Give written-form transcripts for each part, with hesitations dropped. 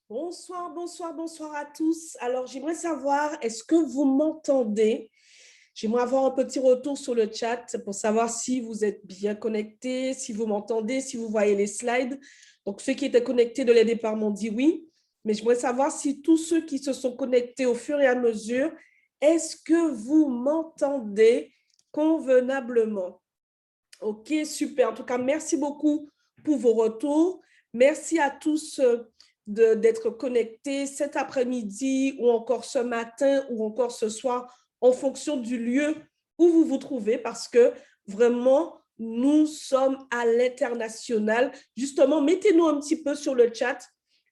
Bonsoir, bonsoir, bonsoir à tous. Alors, j'aimerais savoir, est-ce que vous m'entendez? J'aimerais avoir un petit retour sur le chat pour savoir si vous êtes bien connectés, si vous m'entendez, si vous voyez les slides. Donc, ceux qui étaient connectés de les départ m'ont dit oui, mais j'aimerais savoir si tous ceux qui se sont connectés au fur et à mesure, est-ce que vous m'entendez convenablement? Ok, super. En tout cas, merci beaucoup pour vos retours. Merci à tous d'être connectés cet après-midi ou encore ce matin ou encore ce soir en fonction du lieu où vous vous trouvez parce que vraiment, nous sommes à l'international. Justement, mettez-nous un petit peu sur le chat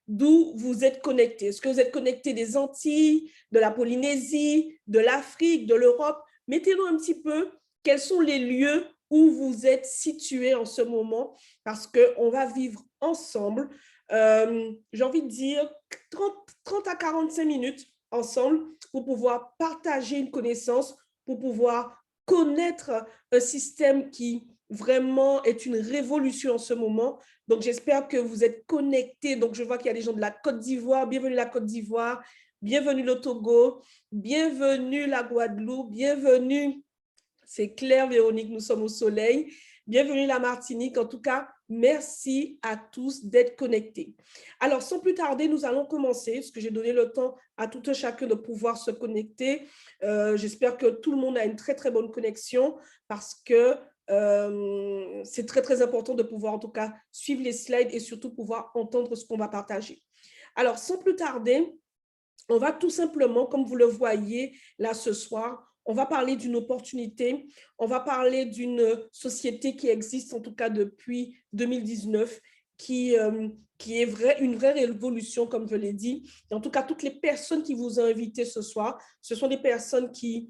d'où vous êtes connectés. Est-ce que vous êtes connectés des Antilles, de la Polynésie, de l'Afrique, de l'Europe? Mettez-nous un petit peu quels sont les lieux où vous êtes situé en ce moment, parce qu'on va vivre ensemble, j'ai envie de dire 30 à 45 minutes ensemble pour pouvoir partager une connaissance, pour pouvoir connaître un système qui vraiment est une révolution en ce moment. Donc, j'espère que vous êtes connectés. Donc, je vois qu'il y a des gens de la Côte d'Ivoire. Bienvenue la Côte d'Ivoire. Bienvenue le Togo. Bienvenue la Guadeloupe. Bienvenue, c'est Claire, Véronique, nous sommes au soleil. Bienvenue la Martinique. En tout cas, merci à tous d'être connectés. Alors, sans plus tarder, nous allons commencer, parce que j'ai donné le temps à tout un chacun de pouvoir se connecter. J'espère que tout le monde a une très, très bonne connexion, parce que c'est très, très important de pouvoir, en tout cas, suivre les slides et surtout pouvoir entendre ce qu'on va partager. Alors, sans plus tarder, on va tout simplement, comme vous le voyez là ce soir, on va parler d'une opportunité, on va parler d'une société qui existe en tout cas depuis 2019, qui est une vraie révolution, comme je l'ai dit. Et en tout cas, toutes les personnes qui vous ont invité ce soir, ce sont des personnes qui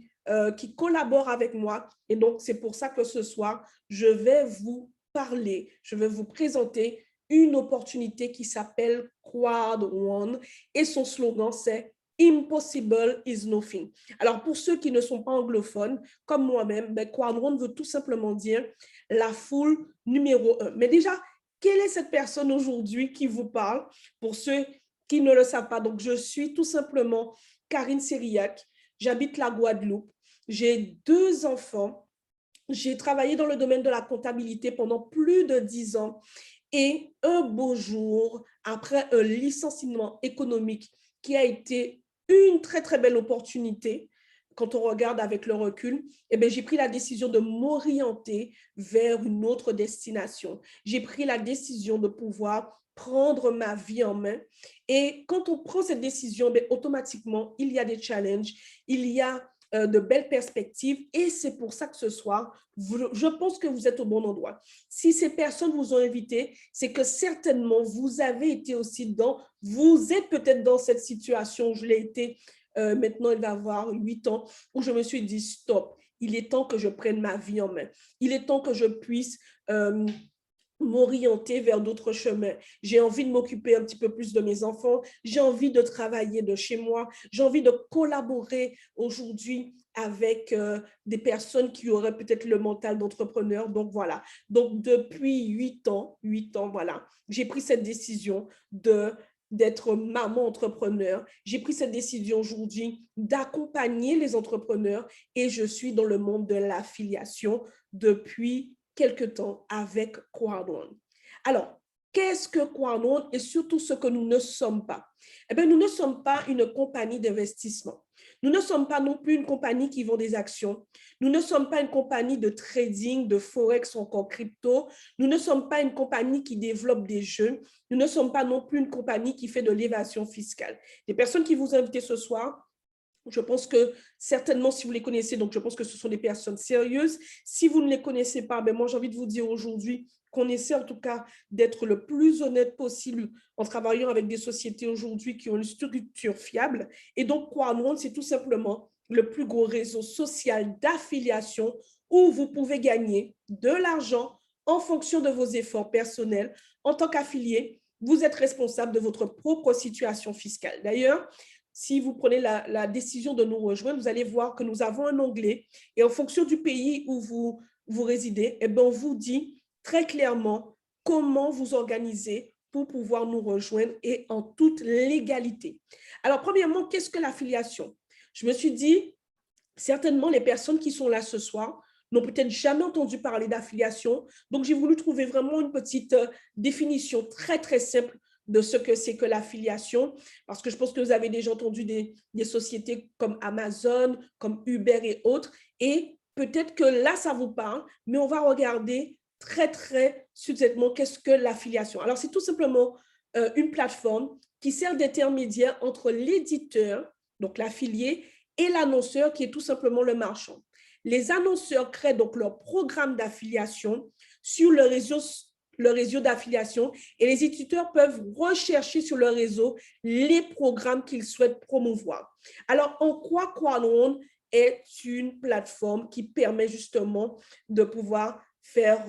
collaborent avec moi. Et donc, c'est pour ça que ce soir, je vais vous parler, je vais vous présenter une opportunité qui s'appelle Quad One et son slogan, c'est Impossible is nothing. Alors, pour ceux qui ne sont pas anglophones, comme moi-même, ben, Quad One veut tout simplement dire la foule numéro un. Mais déjà, quelle est cette personne aujourd'hui qui vous parle? Pour ceux qui ne le savent pas, donc je suis tout simplement Karine Sériac, j'habite la Guadeloupe, j'ai 2 enfants, j'ai travaillé dans le domaine de la comptabilité pendant plus de 10 ans. Et un beau jour, après un licenciement économique qui a été une très, très belle opportunité, quand on regarde avec le recul, eh bien, j'ai pris la décision de m'orienter vers une autre destination. J'ai pris la décision de pouvoir prendre ma vie en main. Et quand on prend cette décision, bien, automatiquement, il y a des challenges, il y a de belles perspectives. Et c'est pour ça que ce soir, je pense que vous êtes au bon endroit. Si ces personnes vous ont invité, c'est que certainement vous avez été aussi vous êtes peut-être dans cette situation où je l'ai été, maintenant il va avoir 8 ans, où je me suis dit stop, il est temps que je prenne ma vie en main. Il est temps que je puisse m'orienter vers d'autres chemins. J'ai envie de m'occuper un petit peu plus de mes enfants. J'ai envie de travailler de chez moi. J'ai envie de collaborer aujourd'hui avec des personnes qui auraient peut-être le mental d'entrepreneur. Donc, voilà. Donc, depuis 8 ans, voilà, j'ai pris cette décision d'être maman entrepreneur. J'ai pris cette décision aujourd'hui d'accompagner les entrepreneurs et je suis dans le monde de l'affiliation depuis quelque temps avec Quadron. Alors, qu'est-ce que Quadron et surtout ce que nous ne sommes pas? Eh bien, nous ne sommes pas une compagnie d'investissement. Nous ne sommes pas non plus une compagnie qui vend des actions. Nous ne sommes pas une compagnie de trading, de forex ou encore crypto. Nous ne sommes pas une compagnie qui développe des jeux. Nous ne sommes pas non plus une compagnie qui fait de l'évasion fiscale. Les personnes qui vous invitent ce soir, je pense que certainement, si vous les connaissez, donc je pense que ce sont des personnes sérieuses. Si vous ne les connaissez pas, ben moi, j'ai envie de vous dire aujourd'hui qu'on essaie en tout cas d'être le plus honnête possible en travaillant avec des sociétés aujourd'hui qui ont une structure fiable. Et donc, Quadron, c'est tout simplement le plus gros réseau social d'affiliation où vous pouvez gagner de l'argent en fonction de vos efforts personnels. En tant qu'affilié, vous êtes responsable de votre propre situation fiscale. D'ailleurs, si vous prenez la décision de nous rejoindre, vous allez voir que nous avons un onglet et en fonction du pays où vous résidez, eh bien, on vous dit très clairement comment vous organiser pour pouvoir nous rejoindre et en toute légalité. Alors, premièrement, qu'est-ce que l'affiliation? Je me suis dit, certainement, les personnes qui sont là ce soir n'ont peut-être jamais entendu parler d'affiliation. Donc, j'ai voulu trouver vraiment une petite définition très, très simple de ce que c'est que l'affiliation, parce que je pense que vous avez déjà entendu des sociétés comme Amazon, comme Uber et autres, et peut-être que là, ça vous parle, mais on va regarder très, très succinctement qu'est-ce que l'affiliation. Alors, c'est tout simplement une plateforme qui sert d'intermédiaire entre l'éditeur, donc l'affilié, et l'annonceur qui est tout simplement le marchand. Les annonceurs créent donc leur programme d'affiliation sur le réseau d'affiliation et les éditeurs peuvent rechercher sur le réseau les programmes qu'ils souhaitent promouvoir. Alors, en quoi Quadron est une plateforme qui permet justement de pouvoir faire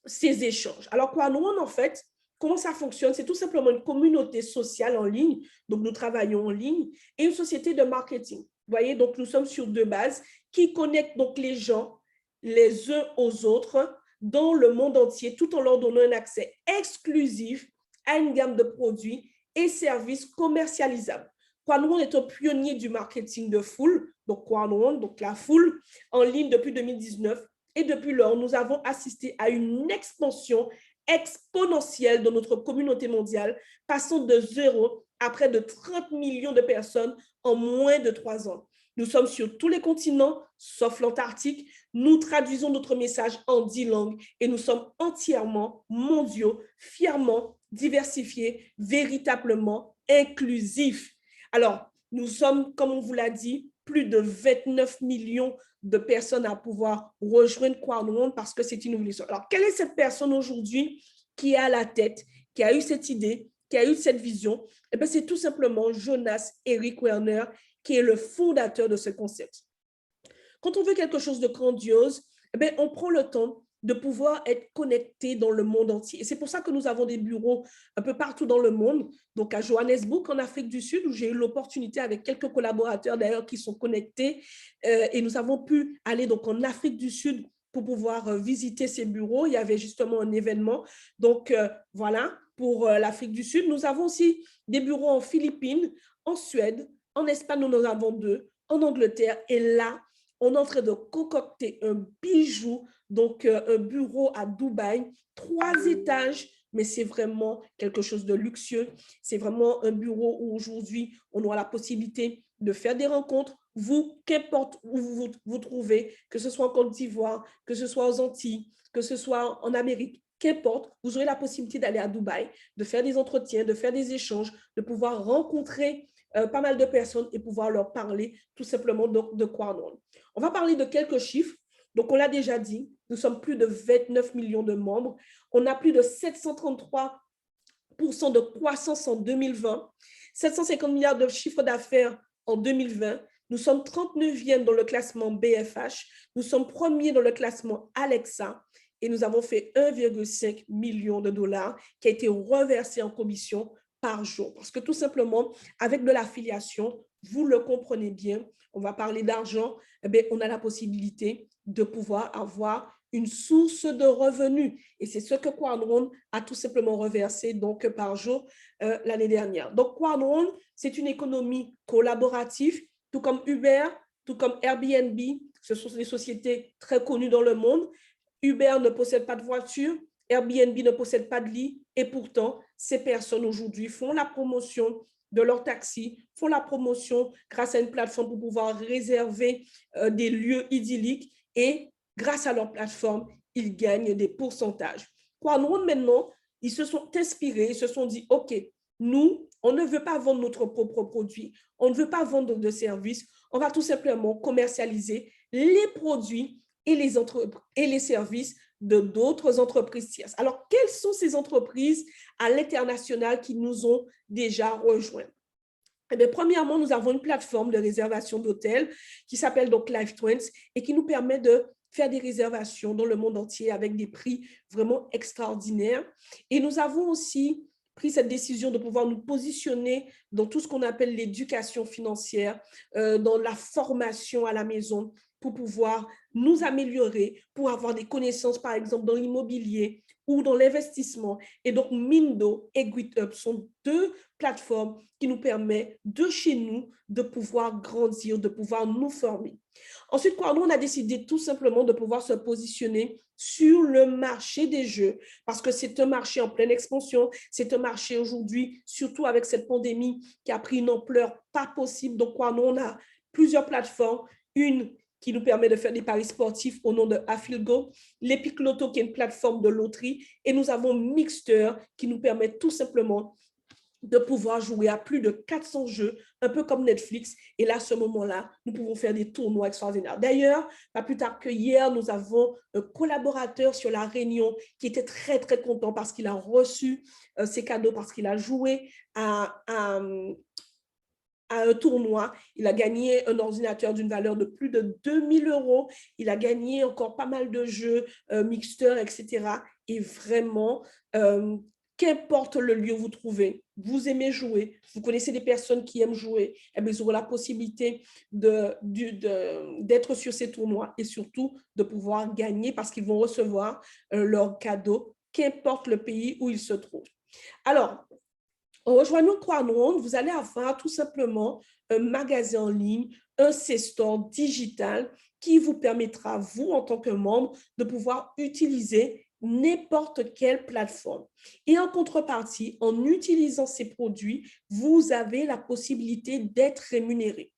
ces échanges? Alors, Quadron, en fait, comment ça fonctionne? C'est tout simplement une communauté sociale en ligne, donc nous travaillons en ligne, et une société de marketing. Vous voyez, donc nous sommes sur deux bases qui connectent donc les gens les uns aux autres dans le monde entier, tout en leur donnant un accès exclusif à une gamme de produits et services commercialisables. Quadron est un pionnier du marketing de foule, donc Quadron, donc la foule, en ligne depuis 2019. Et depuis lors, nous avons assisté à une expansion exponentielle de notre communauté mondiale, passant de 0 à près de 30 millions de personnes en moins de 3 ans. Nous sommes sur tous les continents, sauf l'Antarctique. Nous traduisons notre message en 10 langues et nous sommes entièrement mondiaux, fièrement diversifiés, véritablement inclusifs. Alors, nous sommes, comme on vous l'a dit, plus de 29 millions de personnes à pouvoir rejoindre Quadron parce que c'est une évolution. Alors, quelle est cette personne aujourd'hui qui est à la tête, qui a eu cette idée, qui a eu cette vision? Eh bien, c'est tout simplement Jonas Eric Werner, qui est le fondateur de ce concept. Quand on veut quelque chose de grandiose, eh bien, on prend le temps de pouvoir être connecté dans le monde entier. Et c'est pour ça que nous avons des bureaux un peu partout dans le monde, donc à Johannesburg, en Afrique du Sud, où j'ai eu l'opportunité avec quelques collaborateurs d'ailleurs qui sont connectés, et nous avons pu aller donc en Afrique du Sud pour pouvoir visiter ces bureaux. Il y avait justement un événement. Donc voilà, pour l'Afrique du Sud. Nous avons aussi des bureaux en Philippines, en Suède, en Espagne, nous en avons 2, en Angleterre. Et là, on est en train de concocter un bijou, donc un bureau à Dubaï, 3 étages, mais c'est vraiment quelque chose de luxueux. C'est vraiment un bureau où aujourd'hui, on aura la possibilité de faire des rencontres. Vous, qu'importe où vous vous trouvez, que ce soit en Côte d'Ivoire, que ce soit aux Antilles, que ce soit en Amérique, qu'importe, vous aurez la possibilité d'aller à Dubaï, de faire des entretiens, de faire des échanges, de pouvoir rencontrer pas mal de personnes et pouvoir leur parler tout simplement de Quadron. On va parler de quelques chiffres. Donc, on l'a déjà dit, nous sommes plus de 29 millions de membres. On a plus de 733% de croissance en 2020, 750 milliards de chiffre d'affaires en 2020. Nous sommes 39e dans le classement BFH. Nous sommes premiers dans le classement Alexa. Et nous avons fait 1,5 million de dollars qui a été reversé en commission par jour. Parce que tout simplement, avec de l'affiliation, vous le comprenez bien, on va parler d'argent, eh bien, on a la possibilité de pouvoir avoir une source de revenus. Et c'est ce que Quadron a tout simplement reversé donc, par jour l'année dernière. Donc, Quadron, c'est une économie collaborative, tout comme Uber, tout comme Airbnb. Ce sont des sociétés très connues dans le monde. Uber ne possède pas de voiture, Airbnb ne possède pas de lit, et pourtant, ces personnes aujourd'hui font la promotion de leur taxi, font la promotion grâce à une plateforme pour pouvoir réserver des lieux idylliques et grâce à leur plateforme, ils gagnent des pourcentages. Quadron, maintenant, ils se sont inspirés, ils se sont dit, OK, nous, on ne veut pas vendre notre propre produit, on ne veut pas vendre de services, on va tout simplement commercialiser les produits et les services de d'autres entreprises tierces. Alors, quelles sont ces entreprises à l'international qui nous ont déjà rejoints? Eh bien, premièrement, nous avons une plateforme de réservation d'hôtels qui s'appelle donc LiveTwins et qui nous permet de faire des réservations dans le monde entier avec des prix vraiment extraordinaires. Et nous avons aussi pris cette décision de pouvoir nous positionner dans tout ce qu'on appelle l'éducation financière, dans la formation à la maison, pour pouvoir nous améliorer, pour avoir des connaissances, par exemple, dans l'immobilier, ou dans l'investissement. Et donc, Mindo et GitHub sont deux plateformes qui nous permettent de chez nous de pouvoir grandir, de pouvoir nous former. Ensuite, quoi, nous, on a décidé tout simplement de pouvoir se positionner sur le marché des jeux parce que c'est un marché en pleine expansion. C'est un marché aujourd'hui, surtout avec cette pandémie qui a pris une ampleur pas possible. Donc, quoi, nous, on a plusieurs plateformes. Une qui nous permet de faire des paris sportifs au nom de Afilgo, l'Epic Lotto qui est une plateforme de loterie et nous avons Mixter qui nous permet tout simplement de pouvoir jouer à plus de 400 jeux, un peu comme Netflix. Et là, à ce moment-là, nous pouvons faire des tournois extraordinaires. D'ailleurs, pas plus tard que hier, nous avons un collaborateur sur la Réunion qui était très, très content parce qu'il a reçu ses cadeaux, parce qu'il a joué à un tournoi. Il a gagné un ordinateur d'une valeur de plus de 2000 euros. Il a gagné encore pas mal de jeux, Mixter, etc. Et vraiment, qu'importe le lieu où vous trouvez, vous aimez jouer, vous connaissez des personnes qui aiment jouer, eh bien, ils auront la possibilité d'être sur ces tournois et surtout de pouvoir gagner parce qu'ils vont recevoir leurs cadeaux, qu'importe le pays où ils se trouvent. Alors, en rejoignant Quanron, vous allez avoir tout simplement un magasin en ligne, un C-Store digital qui vous permettra, vous, en tant que membre, de pouvoir utiliser n'importe quelle plateforme. Et en contrepartie, en utilisant ces produits, vous avez la possibilité d'être rémunéré.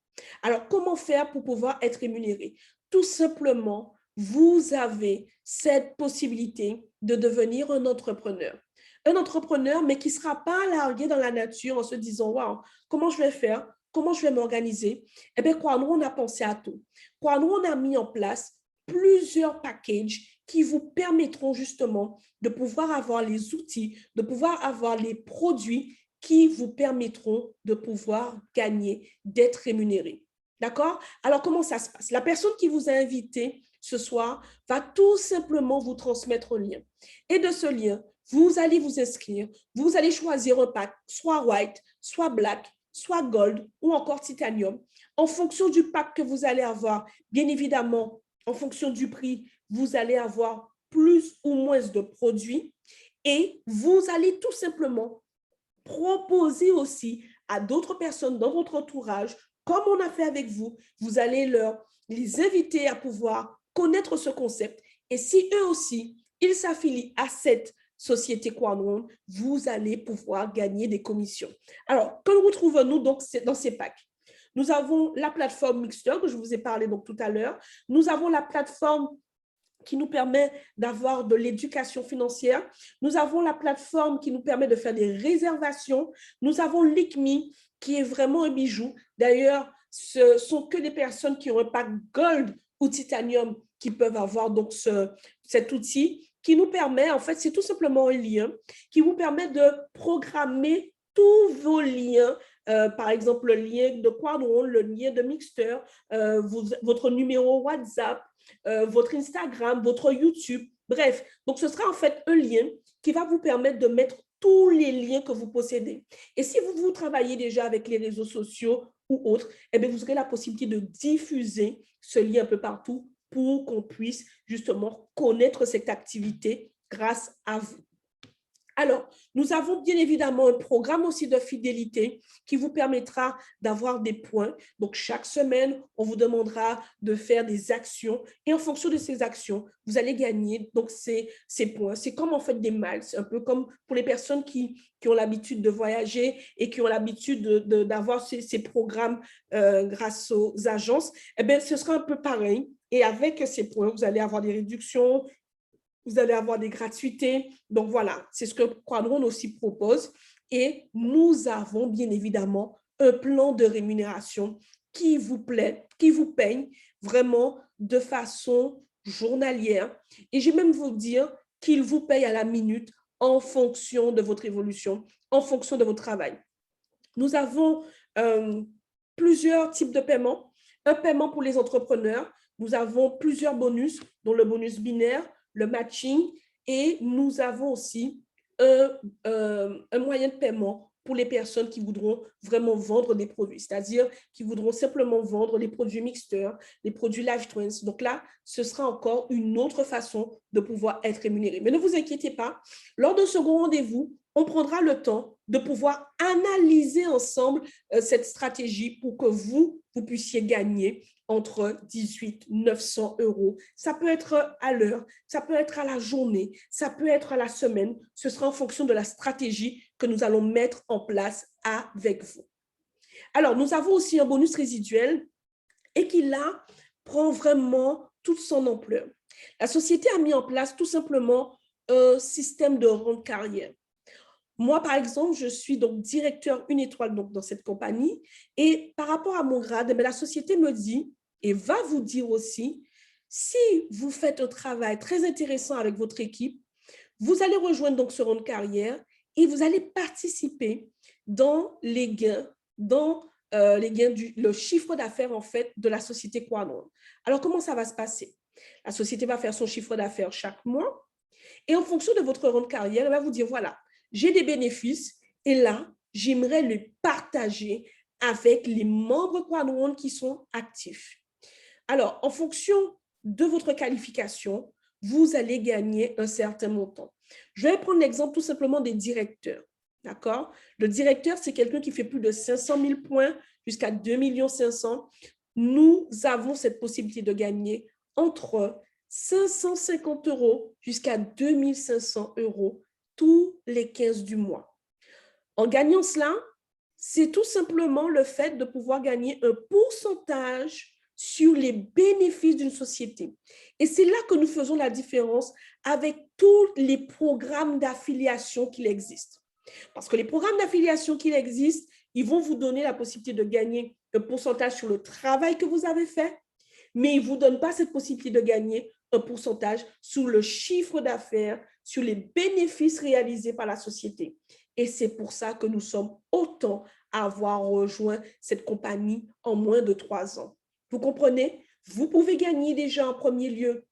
Alors, comment faire pour pouvoir être rémunéré? Tout simplement, vous avez cette possibilité de devenir un entrepreneur. Un entrepreneur, mais qui ne sera pas largué dans la nature en se disant, waouh, comment je vais faire? Comment je vais m'organiser? Eh bien, Quanron, on a pensé à tout. Quanron, on a mis en place plusieurs packages qui vous permettront justement de pouvoir avoir les outils, de pouvoir avoir les produits qui vous permettront de pouvoir gagner, d'être rémunéré. D'accord? Alors, comment ça se passe? La personne qui vous a invité ce soir va tout simplement vous transmettre un lien. Et de ce lien, vous allez vous inscrire, vous allez choisir un pack, soit white, soit black, soit gold ou encore titanium. En fonction du pack que vous allez avoir, bien évidemment, en fonction du prix, vous allez avoir plus ou moins de produits et vous allez tout simplement proposer aussi à d'autres personnes dans votre entourage, comme on a fait avec vous, vous allez les inviter à pouvoir connaître ce concept. Et si eux aussi, ils s'affilient à cette société Quanron, vous allez pouvoir gagner des commissions. Alors, que retrouvons-nous donc dans ces packs? Nous avons la plateforme Mixter, que je vous ai parlé donc tout à l'heure. Nous avons la plateforme qui nous permet d'avoir de l'éducation financière. Nous avons la plateforme qui nous permet de faire des réservations. Nous avons LickMe, qui est vraiment un bijou. D'ailleurs, ce sont que des personnes qui ont un pack Gold ou Titanium qui peuvent avoir donc cet outil qui nous permet, en fait, c'est tout simplement un lien qui vous permet de programmer tous vos liens, par exemple le lien de Quadron, le lien de Mixter, votre numéro WhatsApp, votre Instagram, votre YouTube. Bref, donc ce sera en fait un lien qui va vous permettre de mettre tous les liens que vous possédez. Et si vous travaillez déjà avec les réseaux sociaux ou autres, eh bien, vous aurez la possibilité de diffuser ce lien un peu partout pour qu'on puisse justement connaître cette activité grâce à vous. Alors, nous avons bien évidemment un programme aussi de fidélité qui vous permettra d'avoir des points. Donc, chaque semaine, on vous demandera de faire des actions et en fonction de ces actions, vous allez gagner donc ces points. C'est comme en fait des miles, un peu comme pour les personnes qui ont l'habitude de voyager et qui ont l'habitude d'avoir ces programmes grâce aux agences. Eh bien, ce sera un peu pareil. Et avec ces points, vous allez avoir des réductions, vous allez avoir des gratuités. Donc voilà, c'est ce que Quadron aussi propose. Et nous avons bien évidemment un plan de rémunération qui vous plaît, qui vous paye vraiment de façon journalière. Et je vais même vous dire qu'il vous paye à la minute en fonction de votre évolution, en fonction de votre travail. Nous avons plusieurs types de paiements. Un paiement pour les entrepreneurs. Nous avons plusieurs bonus, dont le bonus binaire, le matching, et nous avons aussi un moyen de paiement pour les personnes qui voudront vraiment vendre des produits, c'est-à-dire qui voudront simplement vendre les produits mixteurs, les produits Life Trends. Donc là, ce sera encore une autre façon de pouvoir être rémunéré. Mais ne vous inquiétez pas, lors de ce second rendez-vous, on prendra le temps de pouvoir analyser ensemble cette stratégie pour que vous puissiez gagner entre 18 900 euros. Ça peut être à l'heure, ça peut être à la journée, ça peut être à la semaine. Ce sera en fonction de la stratégie que nous allons mettre en place avec vous. Alors, nous avons aussi un bonus résiduel et qui, là, prend vraiment toute son ampleur. La société a mis en place tout simplement un système de rente carrière. Moi, par exemple, je suis donc directeur 1 étoile donc, dans cette compagnie et par rapport à mon grade, la société me dit et va vous dire aussi, si vous faites un travail très intéressant avec votre équipe, vous allez rejoindre donc ce rang de carrière et vous allez participer dans les gains, le chiffre d'affaires en fait de la société Quadron. Alors, comment ça va se passer? La société va faire son chiffre d'affaires chaque mois et en fonction de votre rang de carrière, elle va vous dire, voilà, j'ai des bénéfices et là, j'aimerais le partager avec les membres Quadron qui sont actifs. Alors, en fonction de votre qualification, vous allez gagner un certain montant. Je vais prendre l'exemple tout simplement des directeurs. D'accord? Le directeur, c'est quelqu'un qui fait plus de 500 000 points jusqu'à 2 500 000. Nous avons cette possibilité de gagner entre 550 euros jusqu'à 2 500 euros tous les 15 du mois. En gagnant cela, c'est tout simplement le fait de pouvoir gagner un pourcentage sur les bénéfices d'une société. Et c'est là que nous faisons la différence avec tous les programmes d'affiliation qu'il existe. Parce que les programmes d'affiliation qu'il existe, ils vont vous donner la possibilité de gagner un pourcentage sur le travail que vous avez fait, mais ils ne vous donnent pas cette possibilité de gagner un pourcentage sur le chiffre d'affaires, sur les bénéfices réalisés par la société. Et c'est pour ça que nous sommes autant à avoir rejoint cette compagnie en moins de 3 ans. Vous comprenez? Vous pouvez gagner déjà en premier lieu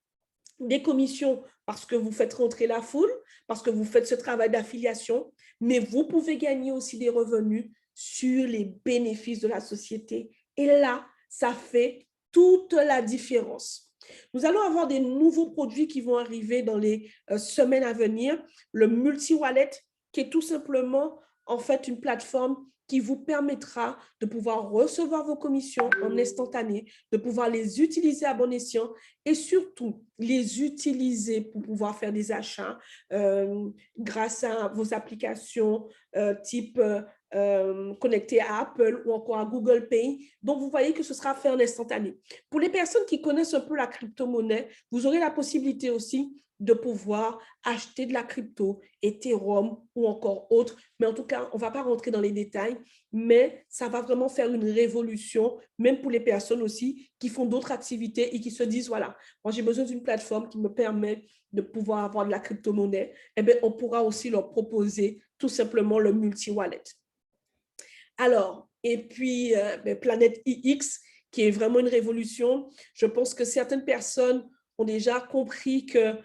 des commissions parce que vous faites rentrer la foule, parce que vous faites ce travail d'affiliation, mais vous pouvez gagner aussi des revenus sur les bénéfices de la société. Et là, ça fait toute la différence. Nous allons avoir des nouveaux produits qui vont arriver dans les semaines à venir. Le multi-wallet, qui est tout simplement en fait une plateforme qui vous permettra de pouvoir recevoir vos commissions en instantané, de pouvoir les utiliser à bon escient et surtout les utiliser pour pouvoir faire des achats grâce à vos applications type connectées à Apple ou encore à Google Pay. Donc, vous voyez que ce sera fait en instantané. Pour les personnes qui connaissent un peu la crypto-monnaie, vous aurez la possibilité aussi de pouvoir acheter de la crypto, Ethereum ou encore autre. Mais en tout cas, on ne va pas rentrer dans les détails, mais ça va vraiment faire une révolution, même pour les personnes aussi qui font d'autres activités et qui se disent, voilà, moi j'ai besoin d'une plateforme qui me permet de pouvoir avoir de la crypto-monnaie. Eh bien, on pourra aussi leur proposer tout simplement le multi-wallet. Alors, et puis, Planète iX, qui est vraiment une révolution. Je pense que certaines personnes ont déjà compris que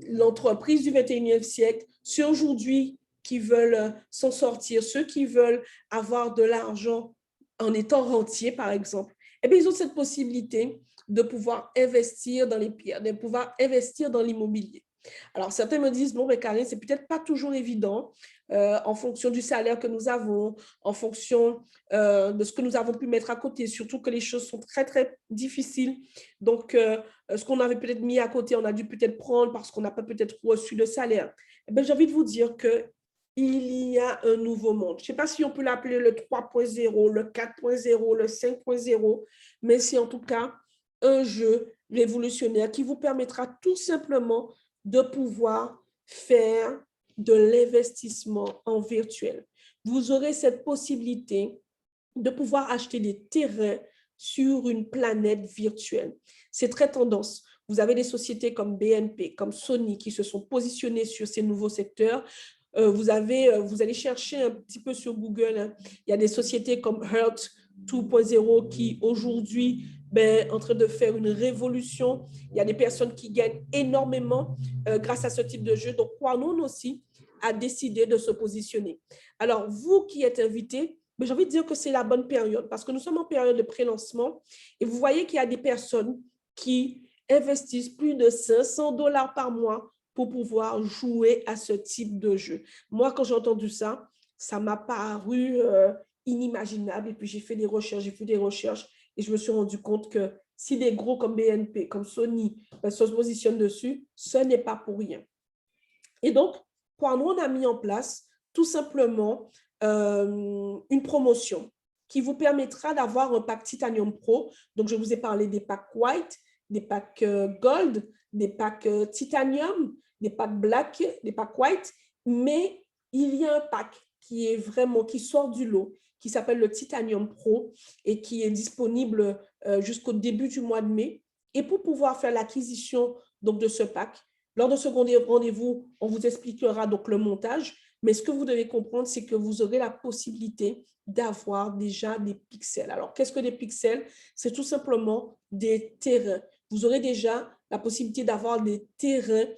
l'entreprise du 21e siècle, ceux aujourd'hui qui veulent s'en sortir, ceux qui veulent avoir de l'argent en étant rentier, par exemple, eh bien, ils ont cette possibilité de pouvoir investir dans les pierres, de pouvoir investir dans l'immobilier. Alors, certains me disent, bon, mais Karine, c'est peut-être pas toujours évident en fonction du salaire que nous avons, en fonction de ce que nous avons pu mettre à côté, surtout que les choses sont très, très difficiles. Donc, ce qu'on avait peut-être mis à côté, on a dû peut-être prendre parce qu'on n'a pas peut-être reçu le salaire. Eh bien, j'ai envie de vous dire qu'il y a un nouveau monde. Je ne sais pas si on peut l'appeler le 3.0, le 4.0, le 5.0, mais c'est en tout cas un jeu révolutionnaire qui vous permettra tout simplement de pouvoir faire de l'investissement en virtuel. Vous aurez cette possibilité de pouvoir acheter des terrains sur une planète virtuelle. C'est très tendance. Vous avez des sociétés comme BNP, comme Sony qui se sont positionnées sur ces nouveaux secteurs. Vous allez chercher un petit peu sur Google. Hein. Il y a des sociétés comme Hertz 2.0 qui aujourd'hui en train de faire une révolution. Il y a des personnes qui gagnent énormément grâce à ce type de jeu. Donc, Quanon aussi a décidé de se positionner. Alors, vous qui êtes invité, j'ai envie de dire que c'est la bonne période parce que nous sommes en période de pré-lancement et vous voyez qu'il y a des personnes qui investissent plus de 500 $ par mois pour pouvoir jouer à ce type de jeu. Moi, quand j'ai entendu ça, ça m'a paru inimaginable. Et puis, j'ai fait des recherches et je me suis rendu compte que si des gros comme BNP, comme Sony, se positionnent dessus, ce n'est pas pour rien. Et donc, pour nous, on a mis en place tout simplement une promotion qui vous permettra d'avoir un pack Titanium Pro. Donc, je vous ai parlé des packs White, des packs Gold, des packs Titanium, des packs Black, des packs White, mais il y a un pack qui est vraiment, qui sort du lot, qui s'appelle le Titanium Pro et qui est disponible jusqu'au début du mois de mai. Et pour pouvoir faire l'acquisition de ce pack, lors de ce rendez-vous, on vous expliquera donc le montage, mais ce que vous devez comprendre, c'est que vous aurez la possibilité d'avoir déjà des pixels. Alors, qu'est-ce que des pixels? C'est tout simplement des terrains. Vous aurez déjà la possibilité d'avoir des terrains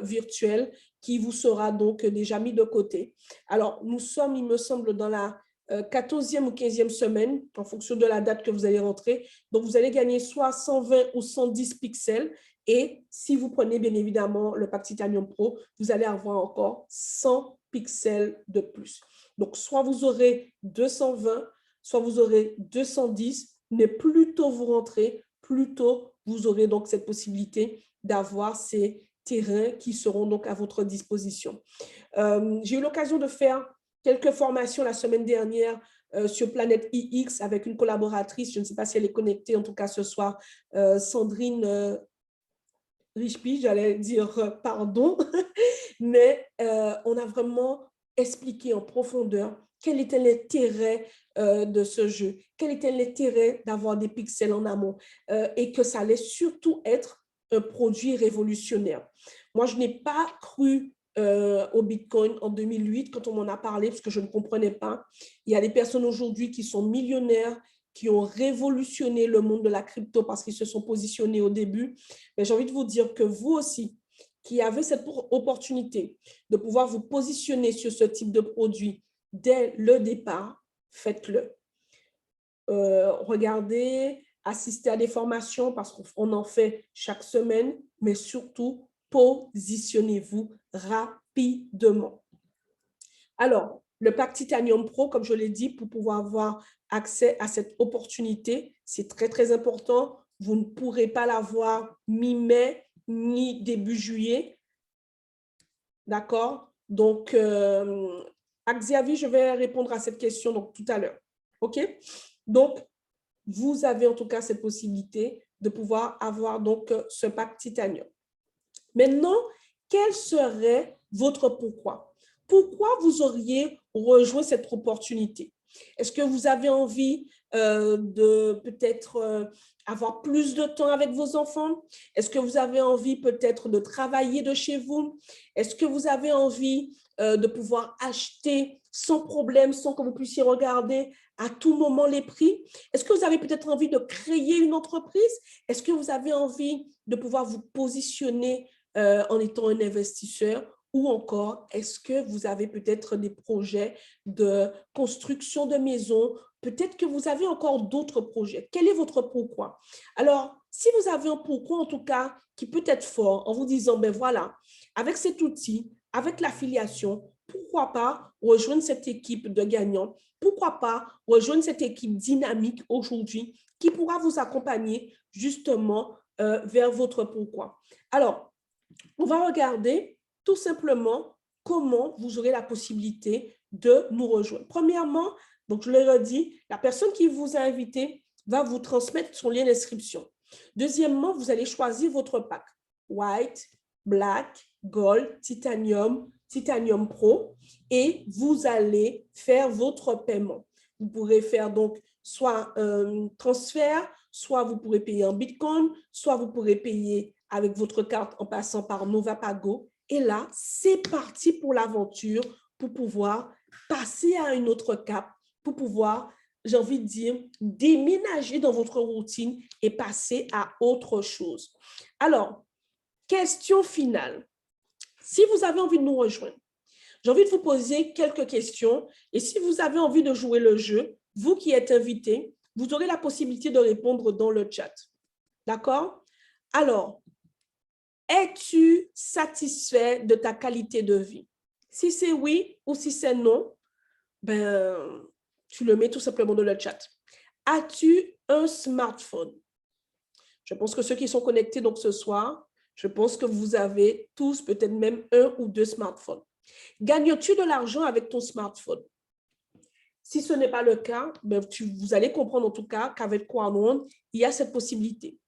virtuels qui vous sera donc déjà mis de côté. Alors, nous sommes, il me semble, dans la 14e ou 15e semaine, en fonction de la date que vous allez rentrer. Donc, vous allez gagner soit 120 ou 110 pixels. Et si vous prenez bien évidemment le pack Titanium Pro, vous allez avoir encore 100 pixels de plus. Donc, soit vous aurez 220, soit vous aurez 210, mais plus tôt vous rentrez, plus tôt vous aurez donc cette possibilité d'avoir ces terrains qui seront donc à votre disposition. J'ai eu l'occasion de faire quelques formations la semaine dernière sur Planète iX avec une collaboratrice, je ne sais pas si elle est connectée, en tout cas ce soir, Sandrine Richpi, j'allais dire pardon, mais on a vraiment expliqué en profondeur quel était l'intérêt de ce jeu, quel était l'intérêt d'avoir des pixels en amont et que ça allait surtout être un produit révolutionnaire. Moi, je n'ai pas cru au Bitcoin en 2008 quand on m'en a parlé parce que je ne comprenais pas. Il y a des personnes aujourd'hui qui sont millionnaires, qui ont révolutionné le monde de la crypto parce qu'ils se sont positionnés au début. Mais j'ai envie de vous dire que vous aussi, qui avez cette opportunité de pouvoir vous positionner sur ce type de produit dès le départ, faites-le. Regardez, assistez à des formations parce qu'on en fait chaque semaine, mais surtout, positionnez-vous rapidement. Alors, le pack Titanium Pro, comme je l'ai dit, pour pouvoir avoir accès à cette opportunité, c'est très, très important. Vous ne pourrez pas l'avoir mi-mai, ni début juillet. D'accord? Donc, Xavier, je vais répondre à cette question donc, tout à l'heure. OK? Donc, vous avez en tout cas cette possibilité de pouvoir avoir donc ce pack Titanium. Maintenant, quel serait votre pourquoi? Pourquoi vous auriez rejoint cette opportunité? Est-ce que vous avez envie de peut-être avoir plus de temps avec vos enfants? Est-ce que vous avez envie peut-être de travailler de chez vous? Est-ce que vous avez envie de pouvoir acheter sans problème, sans que vous puissiez regarder à tout moment les prix? Est-ce que vous avez peut-être envie de créer une entreprise? Est-ce que vous avez envie de pouvoir vous positionner en étant un investisseur? Ou encore, est-ce que vous avez peut-être des projets de construction de maisons? Peut-être que vous avez encore d'autres projets. Quel est votre pourquoi? Alors, si vous avez un pourquoi, en tout cas, qui peut être fort, en vous disant, ben voilà, avec cet outil, avec l'affiliation, pourquoi pas rejoindre cette équipe de gagnants? Pourquoi pas rejoindre cette équipe dynamique aujourd'hui qui pourra vous accompagner justement vers votre pourquoi? Alors, on va regarder tout simplement comment vous aurez la possibilité de nous rejoindre. Premièrement, donc je l'ai redit, la personne qui vous a invité va vous transmettre son lien d'inscription. Deuxièmement, vous allez choisir votre pack. White, Black, Gold, Titanium, Titanium Pro et vous allez faire votre paiement. Vous pourrez faire donc soit un transfert, soit vous pourrez payer en Bitcoin, soit vous pourrez payer avec votre carte en passant par Novapago. Et là, c'est parti pour l'aventure, pour pouvoir passer à une autre cap, pour pouvoir, j'ai envie de dire, déménager dans votre routine et passer à autre chose. Alors, question finale. Si vous avez envie de nous rejoindre, j'ai envie de vous poser quelques questions. Et si vous avez envie de jouer le jeu, vous qui êtes invité, vous aurez la possibilité de répondre dans le chat. D'accord? Alors, es-tu satisfait de ta qualité de vie? Si c'est oui ou si c'est non, ben, tu le mets tout simplement dans le chat. As-tu un smartphone? Je pense que ceux qui sont connectés donc ce soir, je pense que vous avez tous peut-être même un ou deux smartphones. Gagnes-tu de l'argent avec ton smartphone? Si ce n'est pas le cas, ben vous allez comprendre en tout cas qu'avec Quartz, il y a cette possibilité.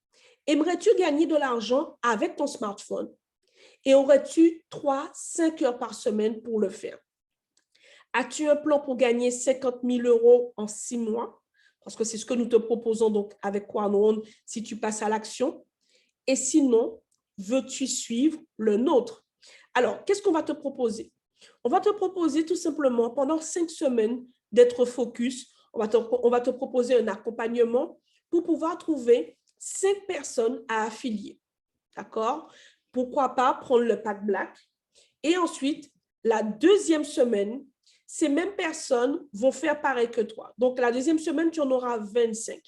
Aimerais-tu gagner de l'argent avec ton smartphone? Et aurais-tu 3-5 heures par semaine pour le faire? As-tu un plan pour gagner 50 000 € en 6 mois? Parce que c'est ce que nous te proposons donc avec Quartz si tu passes à l'action. Et sinon, veux-tu suivre le nôtre? Alors, qu'est-ce qu'on va te proposer? On va te proposer tout simplement pendant 5 semaines d'être focus. On va te proposer un accompagnement pour pouvoir trouver 5 personnes à affilier. D'accord? Pourquoi pas prendre le pack Black? Et ensuite, la deuxième semaine, ces mêmes personnes vont faire pareil que toi. Donc, la deuxième semaine, tu en auras 25.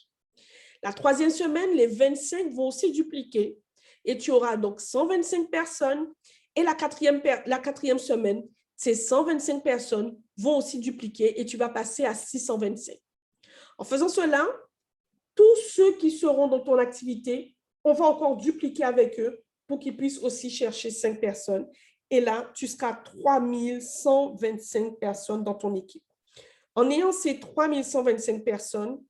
La troisième semaine, les 25 vont aussi dupliquer et tu auras donc 125 personnes. Et la quatrième semaine, ces 125 personnes vont aussi dupliquer et tu vas passer à 625. En faisant cela, tous ceux qui seront dans ton activité, on va encore dupliquer avec eux pour qu'ils puissent aussi chercher 5 personnes. Et là, tu seras 3125 personnes dans ton équipe. En ayant ces 3125 personnes,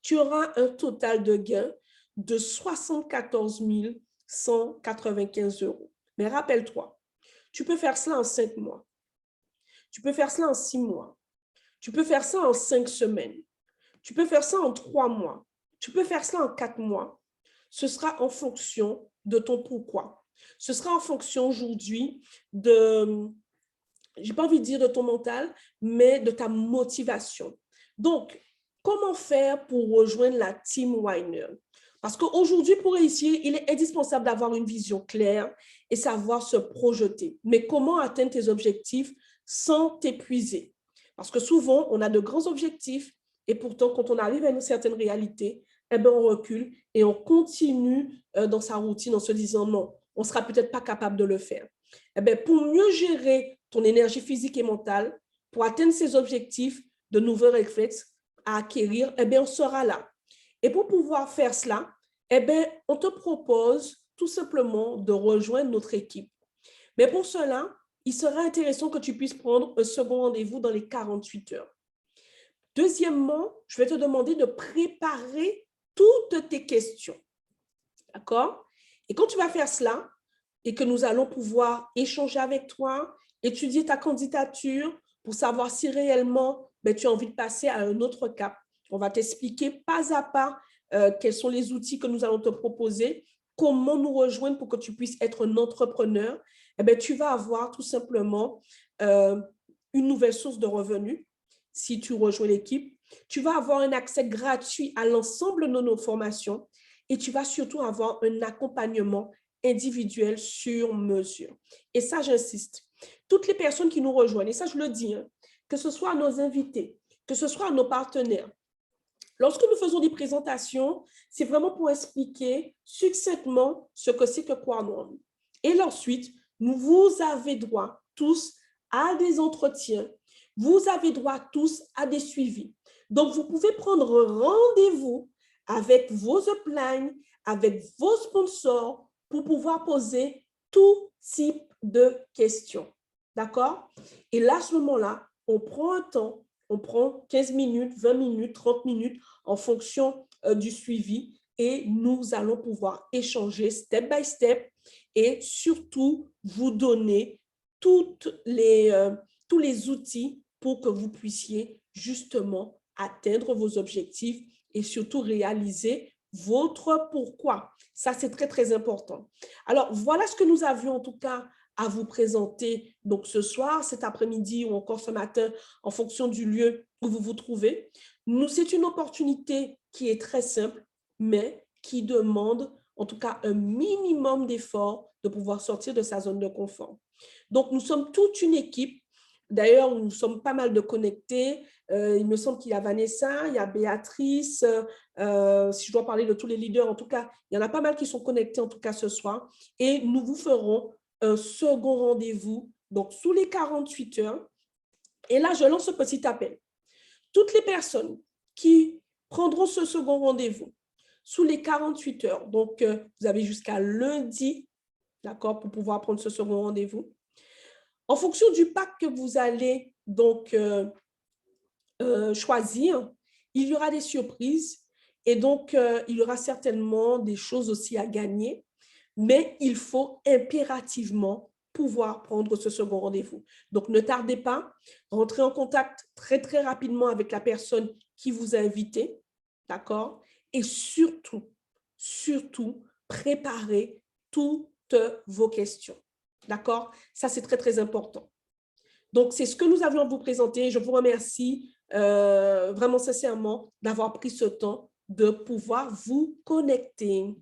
tu auras un total de gains de 74 195 €. Mais rappelle-toi, tu peux faire cela en 5 mois. Tu peux faire cela en 6 mois. Tu peux faire ça en 5 semaines. Tu peux faire ça en 3 mois. Tu peux faire cela en 4 mois. Ce sera en fonction de ton pourquoi. Ce sera en fonction aujourd'hui de, j'ai pas envie de dire de ton mental, mais de ta motivation. Donc, comment faire pour rejoindre la Team Winer? Parce qu'aujourd'hui, pour réussir, il est indispensable d'avoir une vision claire et savoir se projeter. Mais comment atteindre tes objectifs sans t'épuiser? Parce que souvent, on a de grands objectifs et pourtant, quand on arrive à une certaine réalité, eh bien, on recule et on continue dans sa routine en se disant non, on ne sera peut-être pas capable de le faire. Eh bien, pour mieux gérer ton énergie physique et mentale, pour atteindre ces objectifs de nouveaux réflexes à acquérir, eh bien, on sera là. Et pour pouvoir faire cela, eh bien, on te propose tout simplement de rejoindre notre équipe. Mais pour cela, il serait intéressant que tu puisses prendre un second rendez-vous dans les 48 heures. Deuxièmement, je vais te demander de préparer toutes tes questions. D'accord? Et quand tu vas faire cela, et que nous allons pouvoir échanger avec toi, étudier ta candidature pour savoir si réellement tu as envie de passer à un autre cap. On va t'expliquer pas à pas quels sont les outils que nous allons te proposer, comment nous rejoindre pour que tu puisses être un entrepreneur. Tu vas avoir tout simplement une nouvelle source de revenus si tu rejoins l'équipe. Tu vas avoir un accès gratuit à l'ensemble de nos formations et tu vas surtout avoir un accompagnement individuel sur mesure. Et ça, j'insiste. Toutes les personnes qui nous rejoignent, et ça, je le dis, hein, que ce soit nos invités, que ce soit nos partenaires, lorsque nous faisons des présentations, c'est vraiment pour expliquer succinctement ce que c'est que Quartz. Et ensuite, vous avez droit tous à des entretiens. Vous avez droit tous à des suivis. Donc, vous pouvez prendre rendez-vous avec vos uplines, avec vos sponsors pour pouvoir poser tout type de questions. D'accord? Et là, à ce moment-là, on prend un temps, on prend 15 minutes, 20 minutes, 30 minutes en fonction du suivi et nous allons pouvoir échanger step by step et surtout vous donner tous les outils pour que vous puissiez justement atteindre vos objectifs et surtout réaliser votre pourquoi. Ça, c'est très, très important. Alors, voilà ce que nous avions en tout cas à vous présenter donc ce soir, cet après-midi ou encore ce matin en fonction du lieu où vous vous trouvez. C'est une opportunité qui est très simple, mais qui demande en tout cas un minimum d'effort de pouvoir sortir de sa zone de confort. Donc, nous sommes toute une équipe. D'ailleurs, nous sommes pas mal de connectés. Il me semble qu'il y a Vanessa, il y a Béatrice. Si je dois parler de tous les leaders, en tout cas, il y en a pas mal qui sont connectés, en tout cas, ce soir. Et nous vous ferons un second rendez-vous, donc sous les 48 heures. Et là, je lance ce petit appel. Toutes les personnes qui prendront ce second rendez-vous sous les 48 heures, donc vous avez jusqu'à lundi, d'accord, pour pouvoir prendre ce second rendez-vous. En fonction du pack que vous allez donc choisir, il y aura des surprises et donc il y aura certainement des choses aussi à gagner, mais il faut impérativement pouvoir prendre ce second rendez-vous. Donc, ne tardez pas, rentrez en contact très, très rapidement avec la personne qui vous a invité, d'accord? Et surtout, surtout, préparez toutes vos questions, d'accord? Ça, c'est très, très important. Donc, c'est ce que nous avions à vous présenter. Je vous remercie vraiment sincèrement d'avoir pris ce temps de pouvoir vous connecter.